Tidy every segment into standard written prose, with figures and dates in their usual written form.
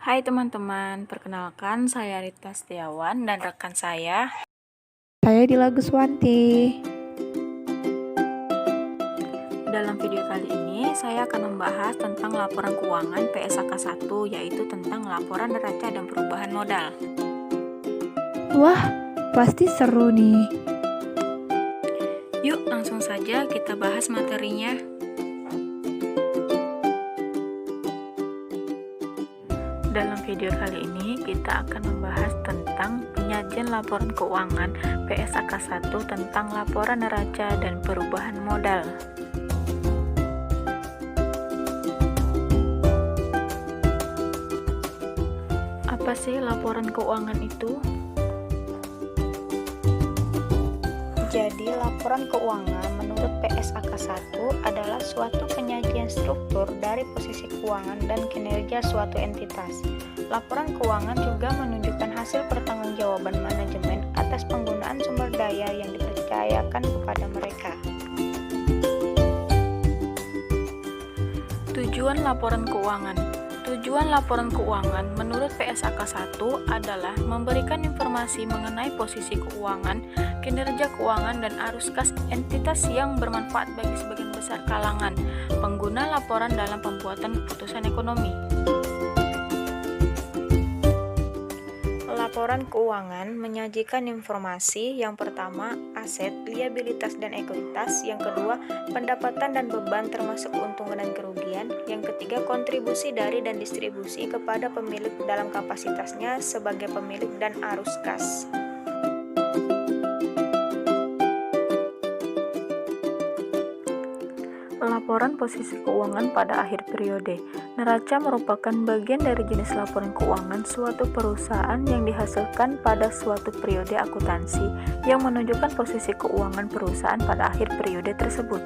Hai teman-teman, perkenalkan saya Rita Setiawan dan rekan saya Dila Guswanti. Dalam video kali ini saya akan membahas tentang laporan keuangan PSAK 1, yaitu tentang laporan neraca dan perubahan modal. Wah, pasti seru nih. Yuk langsung saja kita bahas materinya. Dalam video kali ini kita akan membahas tentang penyajian laporan keuangan PSAK 1 tentang laporan neraca dan perubahan modal. Apa sih laporan keuangan itu? Jadi, laporan keuangan menurut PSAK 1 adalah suatu penyajian struktur dari posisi keuangan dan kinerja suatu entitas. Laporan keuangan juga menunjukkan hasil pertanggungjawaban manajemen atas penggunaan sumber daya yang dipercayakan kepada mereka. Tujuan laporan keuangan. Tujuan laporan keuangan menurut PSAK 1 adalah memberikan informasi mengenai posisi keuangan, kinerja keuangan, dan arus kas entitas yang bermanfaat bagi sebagian besar kalangan pengguna laporan dalam pembuatan keputusan ekonomi. Laporan keuangan menyajikan informasi yang pertama, aset, liabilitas, dan ekuitas, yang kedua, pendapatan dan beban termasuk keuntungan dan kerugian, yang ketiga, kontribusi dari dan distribusi kepada pemilik dalam kapasitasnya sebagai pemilik dan arus kas. Laporan posisi keuangan pada akhir periode. Neraca merupakan bagian dari jenis laporan keuangan suatu perusahaan yang dihasilkan pada suatu periode akuntansi yang menunjukkan posisi keuangan perusahaan pada akhir periode tersebut.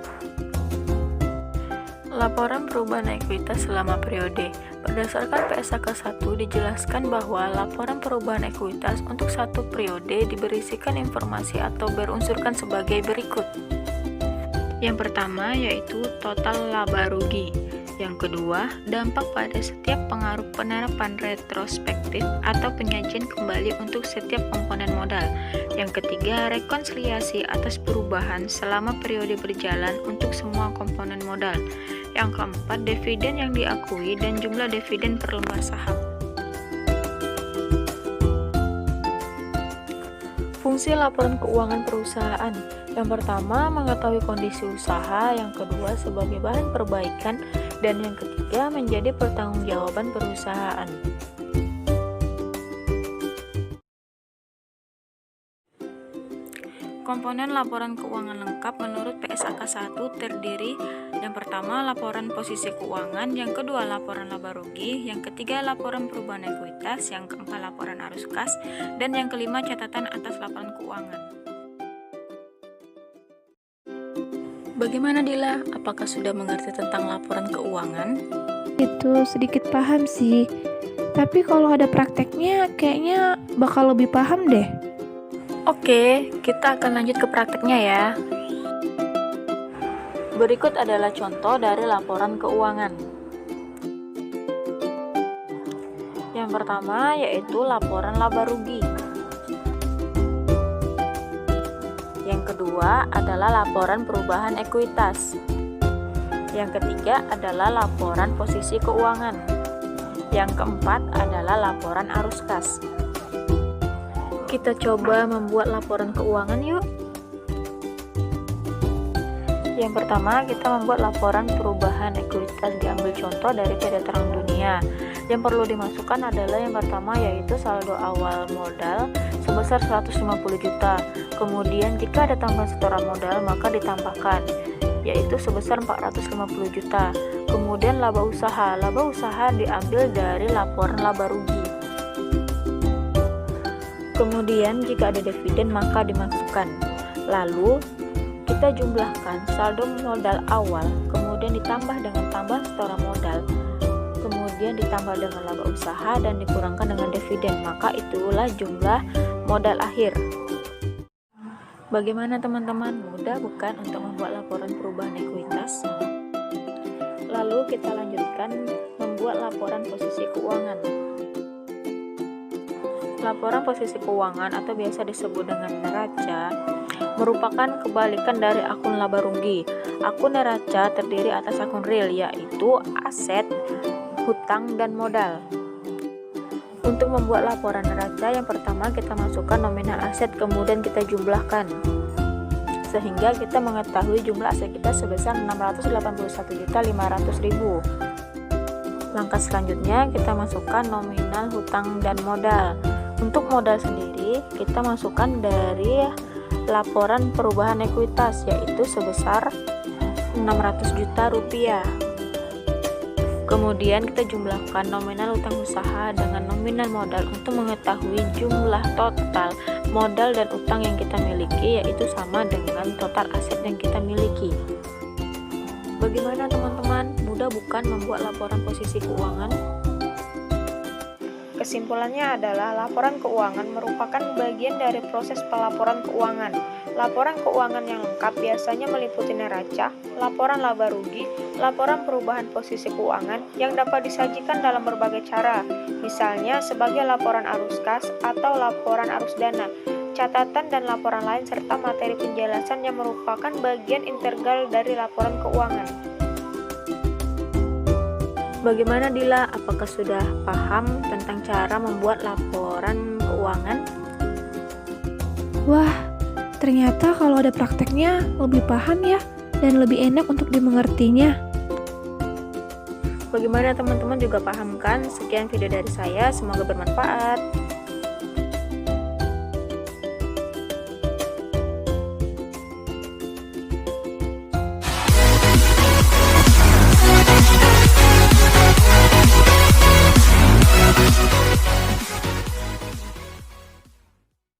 Laporan perubahan ekuitas selama periode. Berdasarkan PSAK 1 dijelaskan bahwa laporan perubahan ekuitas untuk satu periode diberisikan informasi atau berunsurkan sebagai berikut. Yang pertama yaitu total laba rugi. Yang kedua, dampak pada setiap pengaruh penerapan retrospektif atau penyajian kembali untuk setiap komponen modal. Yang ketiga, rekonsiliasi atas perubahan selama periode berjalan untuk semua komponen modal. Yang keempat, dividen yang diakui dan jumlah dividen per lembar saham. Fungsi laporan keuangan perusahaan. Yang pertama, mengetahui kondisi usaha, yang kedua sebagai bahan perbaikan, dan yang ketiga menjadi pertanggungjawaban perusahaan. Komponen laporan keuangan lengkap menurut PSAK 1 terdiri yang pertama laporan posisi keuangan, yang kedua laporan laba rugi, yang ketiga laporan perubahan ekuitas, yang keempat laporan arus kas, dan yang kelima catatan atas laporan keuangan. Bagaimana Dila? Apakah sudah mengerti tentang laporan keuangan? Itu sedikit paham sih. Tapi kalau ada prakteknya kayaknya bakal lebih paham deh. Oke, kita akan lanjut ke prakteknya ya. Berikut adalah contoh dari laporan keuangan. Yang pertama yaitu laporan laba rugi. Yang kedua adalah laporan perubahan ekuitas. Yang ketiga adalah laporan posisi keuangan. Yang keempat adalah laporan arus kas. Kita coba membuat laporan keuangan yuk. Yang pertama, kita membuat laporan perubahan ekuitas, diambil contoh dari PT Terang Dunia. Yang perlu dimasukkan adalah yang pertama yaitu saldo awal modal sebesar 150 juta. Kemudian jika ada tambahan setoran modal maka ditambahkan. yaitu sebesar 450 juta. Kemudian laba usaha diambil dari laporan laba rugi. Kemudian jika ada dividen maka dimasukkan. Lalu kita jumlahkan saldo modal awal, kemudian ditambah dengan tambahan setoran modal, kemudian ditambah dengan laba usaha dan dikurangkan dengan dividen, maka itulah jumlah modal akhir. Bagaimana teman-teman? Mudah bukan untuk membuat laporan perubahan ekuitas? Lalu kita lanjutkan membuat laporan posisi keuangan. Laporan posisi keuangan atau biasa disebut dengan neraca merupakan kebalikan dari akun laba rugi. Akun neraca terdiri atas akun real, yaitu aset, hutang, dan modal. Untuk membuat laporan neraca, yang pertama kita masukkan nominal aset, kemudian kita jumlahkan sehingga kita mengetahui jumlah aset kita sebesar 681.500.000. Langkah selanjutnya kita masukkan nominal hutang dan modal. Untuk modal sendiri kita masukkan dari laporan perubahan ekuitas, yaitu sebesar 600 juta rupiah. Kemudian kita jumlahkan nominal utang usaha dengan nominal modal untuk mengetahui jumlah total modal dan utang yang kita miliki, yaitu sama dengan total aset yang kita miliki. Bagaimana teman-teman? Mudah bukan membuat laporan posisi keuangan? Kesimpulannya adalah laporan keuangan merupakan bagian dari proses pelaporan keuangan. Laporan keuangan yang lengkap biasanya meliputi neraca, laporan laba rugi, laporan perubahan posisi keuangan yang dapat disajikan dalam berbagai cara, misalnya sebagai laporan arus kas atau laporan arus dana, catatan dan laporan lain serta materi penjelasan yang merupakan bagian integral dari laporan keuangan. Bagaimana Dila? Apakah sudah paham tentang cara membuat laporan keuangan? Wah, ternyata kalau ada prakteknya lebih paham ya, dan lebih enak untuk dimengertinya. Bagaimana teman-teman juga paham kan? Sekian video dari saya, semoga bermanfaat.